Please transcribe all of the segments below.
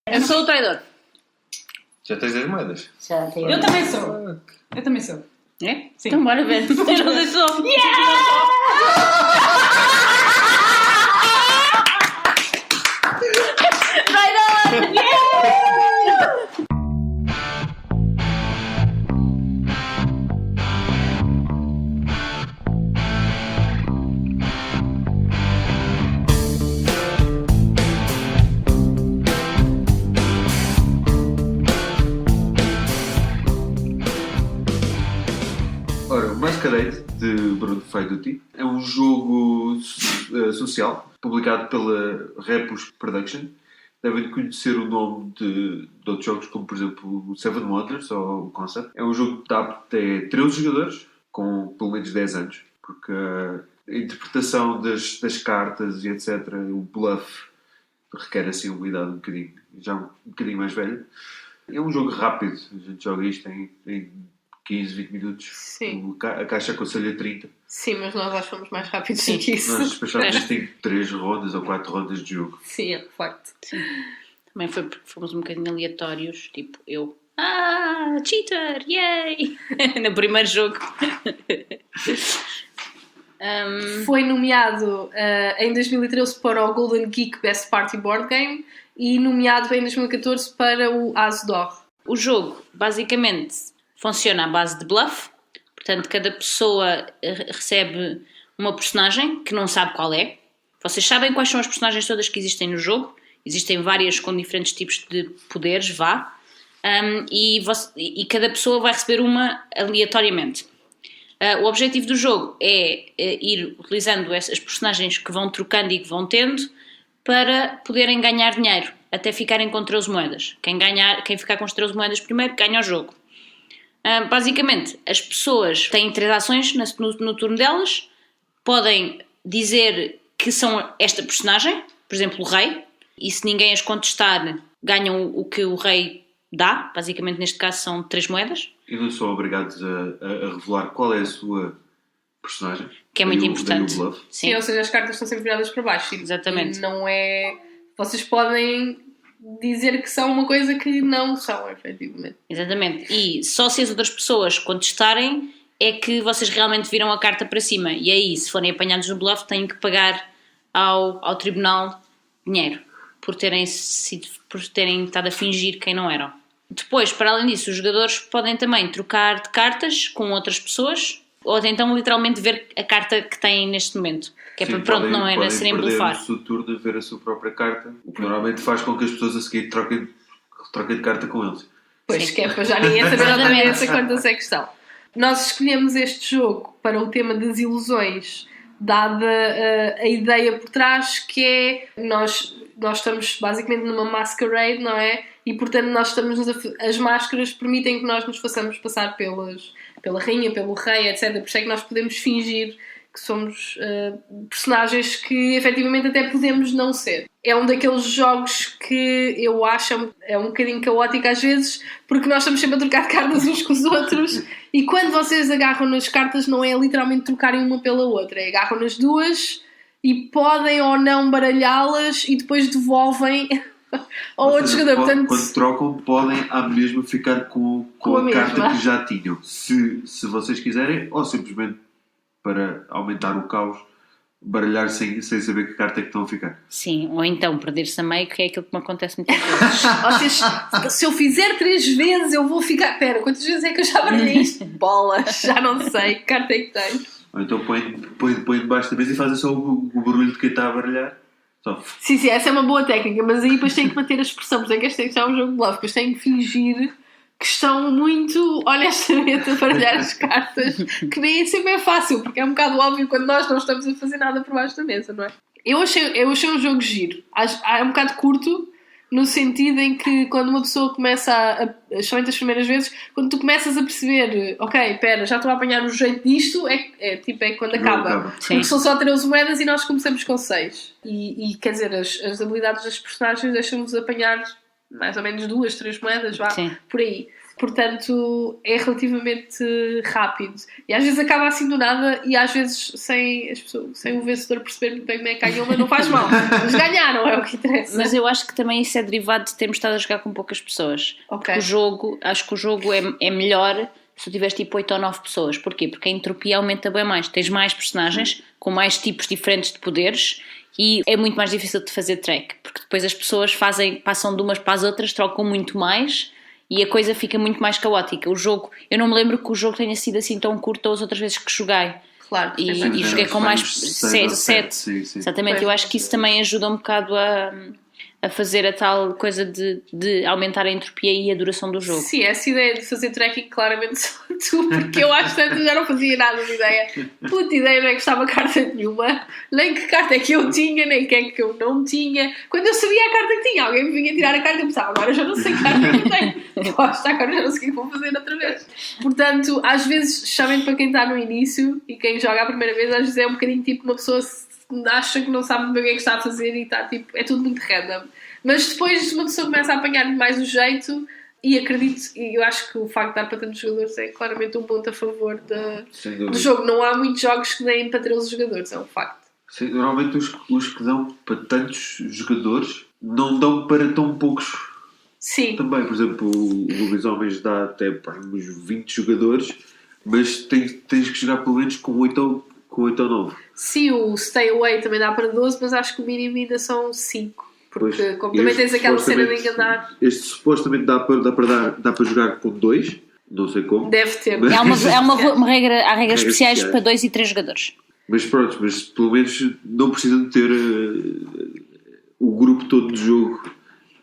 Eu sou o traidor. Já tens as moedas? Já tenho. Eu também sou. Eu também sou. É? Sim. Então bora ver. Eu não sei só. Traidor! Ora, o Masquerade de Bruno Faiduti é um jogo social publicado pela Repus Production. Devem conhecer o nome de outros jogos, como por exemplo o Seven Wonders ou o Concept. É um jogo que dá até 13 jogadores, com pelo menos 10 anos, porque a interpretação das cartas e etc., o bluff, requer assim uma idade um bocadinho mais velha. É um jogo rápido, a gente joga isto em 15, 20 minutos. Sim. A caixa aconselha 30. Sim, mas nós acho que fomos mais rápidos do que isso. Nós despachámos isto em 3 rondas ou 4 rondas de jogo. Sim, é de facto. Sim. Também foi porque fomos um bocadinho aleatórios. Tipo, eu... cheater! Yay! No primeiro jogo. Foi nomeado em 2013 para o Golden Geek Best Party Board Game e nomeado em 2014 para o As d'Or. O jogo, basicamente, funciona à base de bluff. Portanto, cada pessoa recebe uma personagem que não sabe qual é. Vocês sabem quais são as personagens todas que existem no jogo. Existem várias com diferentes tipos de poderes, e cada pessoa vai receber uma aleatoriamente. O objetivo do jogo é ir utilizando as personagens que vão trocando e que vão tendo para poderem ganhar dinheiro, até ficarem com 13 moedas. Quem ficar com as 13 moedas primeiro ganha o jogo. Basicamente, as pessoas têm 3 ações no turno delas, podem dizer que são esta personagem, por exemplo, o rei, e se ninguém as contestar, ganham o que o rei dá. Basicamente, neste caso, são 3 moedas. E não são obrigados a revelar qual é a sua personagem. Que é muito importante. Daí o bluff. Sim, Ou seja, as cartas estão sempre viradas para baixo. Exatamente. E não é... Vocês podem dizer que são uma coisa que não são, efetivamente. exatamente. E só se as outras pessoas contestarem é que vocês realmente viram a carta para cima. E aí, se forem apanhados no bluff, têm que pagar ao tribunal dinheiro por terem estado a fingir quem não eram. Depois, para além disso, os jogadores podem também trocar de cartas com outras pessoas ou então literalmente ver a carta que têm neste momento. Que é Sim, para pronto, não era serem blufar. Podem perder o seu turno a ver a sua própria carta, o que normalmente faz com que as pessoas a seguir troquem de carta com eles. Pois, Sim. que é para já ninguém saber exatamente quantas é que estão. Nós escolhemos este jogo para o tema das ilusões, dada a ideia por trás, que é nós estamos basicamente numa masquerade, não é? E portanto as máscaras permitem que nós nos façamos passar pela rainha, pelo rei, etc. Por isso é que nós podemos fingir que somos personagens que efetivamente até podemos não ser. É um daqueles jogos que eu acho é um bocadinho caótico às vezes, porque nós estamos sempre a trocar de cartas uns com os outros e quando vocês agarram nas cartas não é literalmente trocarem uma pela outra, é agarram nas duas e podem ou não baralhá-las e depois devolvem ao outro jogador. Portanto, quando trocam podem à mesma ficar com a carta que já tinham, se vocês quiserem, ou simplesmente para aumentar o caos, baralhar sem saber que carta é que estão a ficar. Sim, ou então perder-se a meio, que é aquilo que me acontece muitas vezes. se eu fizer 3 vezes eu vou ficar... Espera, quantas vezes é que eu já baralhei isto? Bolas, já não sei, que carta é que tenho. Ou então põe debaixo da mesa e fazem só o barulho de quem está a baralhar. Só. Sim, essa é uma boa técnica, mas aí depois tem que manter a expressão, porque é que este é um jogo de bluff, depois tem que fingir que estão muito honestamente a baralhar as cartas, que nem sempre é fácil, porque é um bocado óbvio quando nós não estamos a fazer nada por baixo da mesa, não é? Eu achei um jogo giro. É um bocado curto, no sentido em que quando uma pessoa começa especialmente as primeiras vezes, quando tu começas a perceber, ok, espera, já estou a apanhar o jeito disto, é quando acaba. Porque são só 13 moedas e nós começamos com 6. E quer dizer, as habilidades das personagens deixam-nos apanhar mais ou menos 2, 3 moedas, por aí. portanto é relativamente rápido. E às vezes acaba assim do nada e às vezes sem o vencedor perceber muito bem como é que ganhou, mas não faz mal. Mas ganharam, é o que interessa. Mas eu acho que também isso é derivado de termos estado a jogar com poucas pessoas. Ok. Acho que o jogo é melhor se tu tiveres tipo 8 ou 9 pessoas. Porquê? Porque a entropia aumenta bem mais. Tens mais personagens com mais tipos diferentes de poderes e é muito mais difícil de fazer track, porque depois as pessoas passam de umas para as outras, trocam muito mais e a coisa fica muito mais caótica. O jogo, eu não me lembro que o jogo tenha sido assim tão curto as outras vezes que joguei. Claro. E joguei com mais 7. Exatamente, eu acho que isso também ajuda um bocado a fazer a tal coisa de aumentar a entropia e a duração do jogo. Sim, essa ideia de fazer tracking claramente só tu, porque eu acho que antes já não fazia nada de ideia. Puta ideia, não é que gostava carta nenhuma, nem que carta é que eu tinha, nem que é que eu não tinha. Quando eu sabia a carta que tinha, alguém me vinha tirar a carta e pensava, agora já não sei que carta que eu tenho. Agora já não sei o que vou fazer outra vez. Portanto, às vezes, especialmente para quem está no início e quem joga a primeira vez, às vezes é um bocadinho tipo uma pessoa acha que não sabe muito bem o que é que está a fazer e está tipo, é tudo muito random. Mas depois uma pessoa começa a apanhar mais o jeito e acredito, e eu acho que o facto de dar para tantos jogadores é claramente um ponto a favor do jogo. Não há muitos jogos que deem para 13 jogadores, é um facto. Sim, normalmente os que dão para tantos jogadores não dão para tão poucos. Sim. Também, por exemplo, o Lobisomens dá até para uns 20 jogadores, mas tens que jogar pelo menos com 8 ou 9. Sim, o Stay Away também dá para 12, mas acho que o mínimo ainda são 5. Porque Pois, como também tens aquela cena de enganar. Este supostamente dá para jogar com 2, não sei como. Deve ter. Há uma regra, há regras especiais para 2 e 3 jogadores. Mas pronto, mas pelo menos não precisam de ter o grupo todo de jogo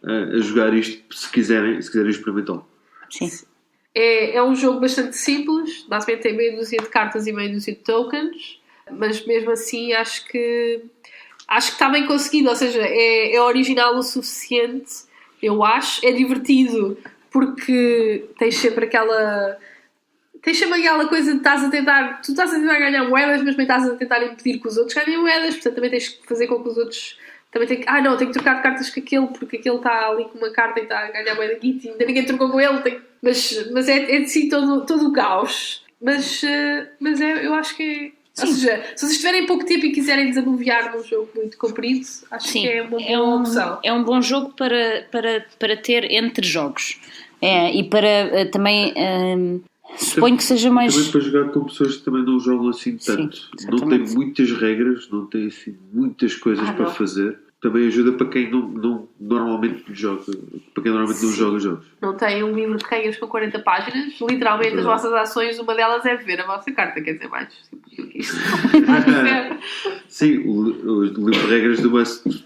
a jogar isto se quiserem experimentá-lo. Sim. É um jogo bastante simples, basicamente tem meia dúzia de cartas e meia dúzia de tokens, mas mesmo assim acho que está bem conseguido, ou seja, é original o suficiente, eu acho, é divertido porque tens sempre aquela coisa de tu estás a tentar ganhar moedas, mas também estás a tentar impedir que os outros ganhem moedas, portanto também tens que fazer com que os outros também tenho que trocar de cartas com aquele, porque aquele está ali com uma carta e está a ganhar moeda de guito e ainda ninguém trocou com ele, mas é de si todo o caos, mas eu acho que é. Ou seja, se vocês tiverem pouco tempo e quiserem desanuviar num jogo muito comprido, acho que é uma boa opção. É um bom jogo para ter entre jogos. E para também suponho que seja mais. Também para jogar com pessoas que também não jogam assim tanto. Sim, não tem muitas regras, não tem assim muitas coisas para fazer. Também ajuda para quem não normalmente joga. Para quem normalmente não joga jogos. Não tem um livro de regras com 40 páginas. Literalmente as vossas ações, uma delas é ver a vossa carta, quer dizer, mais simples do que isto. Sim, o livro de regras do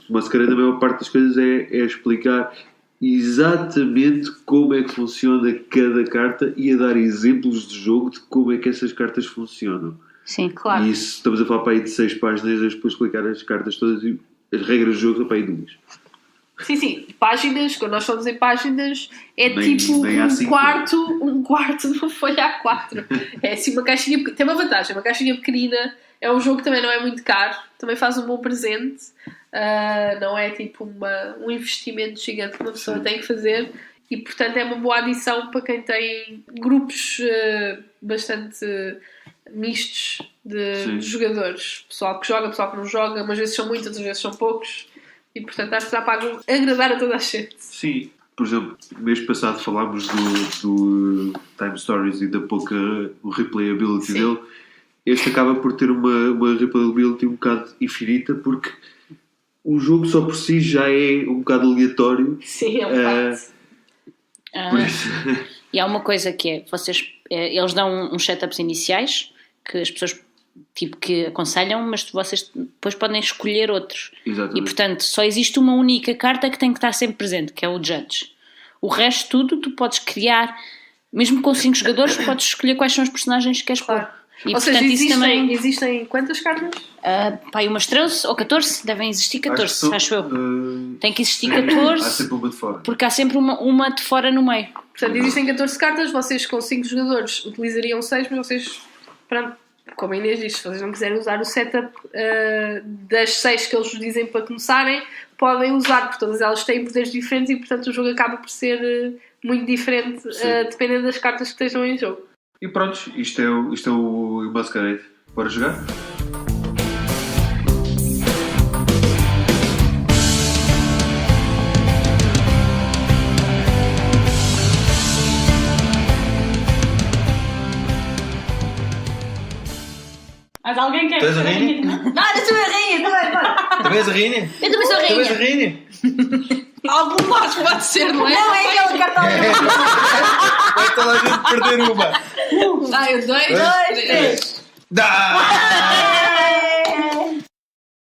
Masquerade, a maior parte das coisas é explicar exatamente como é que funciona cada carta e a dar exemplos de jogo de como é que essas cartas funcionam. Sim, claro. E isso estamos a falar para aí de 6 páginas, depois explicar as cartas todas e as regras do jogo para aí 2. Sim, páginas, quando nós falamos em páginas, é tipo um quarto de uma folha A4. É assim uma caixinha, tem uma vantagem, uma caixinha pequenina, é um jogo que também não é muito caro, também faz um bom presente, não é tipo um investimento gigante que uma pessoa tem que fazer e portanto é uma boa adição para quem tem grupos bastante mistos de jogadores, pessoal que joga, pessoal que não joga, umas vezes são muitos, outras vezes são poucos. E portanto acho que dá para agradar a toda a gente. Sim, por exemplo, mês passado falámos do Time Stories e da pouca replayability dele. Este acaba por ter uma replayability um bocado infinita porque o jogo só por si já é um bocado aleatório. Sim, é um facto. E há uma coisa que é, eles dão uns setups iniciais que as pessoas que aconselham, mas vocês depois podem escolher outros. Exatamente. E portanto só existe uma única carta que tem que estar sempre presente, que é o Judge. O resto tudo tu podes criar, mesmo com 5 jogadores podes escolher quais são os personagens que queres pôr. E, ou seja, existem quantas cartas? Umas 13 ou 14, devem existir 14, acho eu. Tem que existir 14. Há sempre uma de fora. Porque há sempre uma de fora no meio. Portanto, existem 14 cartas, vocês com 5 jogadores utilizariam 6, mas vocês, pronto, como a Inês diz, se vocês não quiserem usar o setup das 6 que eles vos dizem para começarem, podem usar, porque todas elas têm poderes diferentes e portanto o jogo acaba por ser muito diferente dependendo das cartas que estejam em jogo. E pronto, isto é o Masquerade. Bora jogar? Mas alguém quer... Tu és a rainha? Não, eu sou a rainha, também, bora. Tu és a rainha? Eu também sou a Tu és a rainha. rainha? Algum lado pode ser, não é? Não, é aquele cartão. Vai toda a gente perder uma. Vai, 2, 2, 3. Dá!